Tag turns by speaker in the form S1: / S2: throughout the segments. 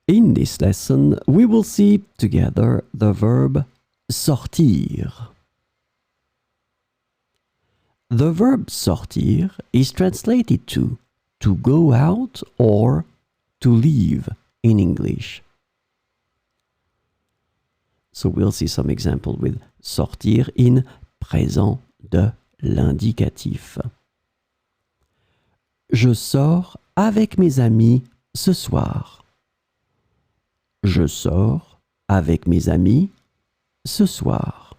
S1: In this lesson, we will see together the verb sortir. The verb sortir is translated to go out or to leave in English. So we'll see some example with sortir in présent de l'indicatif. Je sors avec mes amis ce soir. Je sors avec mes amis ce soir.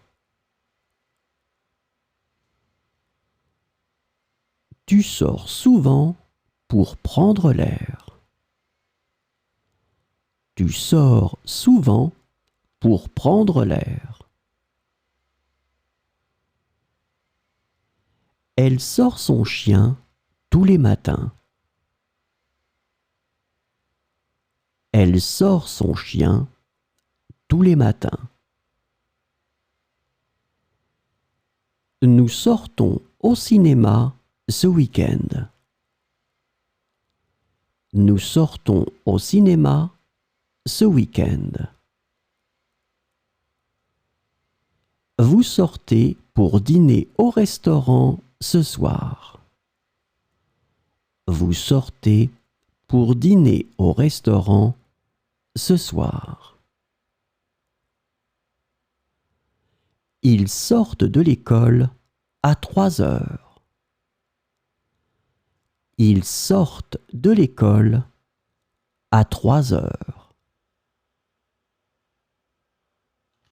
S1: Tu sors souvent pour prendre l'air. Tu sors souvent pour prendre l'air. Elle sort son chien tous les matins. Elle sort son chien tous les matins. Nous sortons au cinéma ce week-end. Nous sortons au cinéma ce week-end. Vous sortez pour dîner au restaurant ce soir. Vous sortez pour dîner au restaurant ce soir. Ils sortent de l'école à 3 heures. Ils sortent de l'école à 3 heures.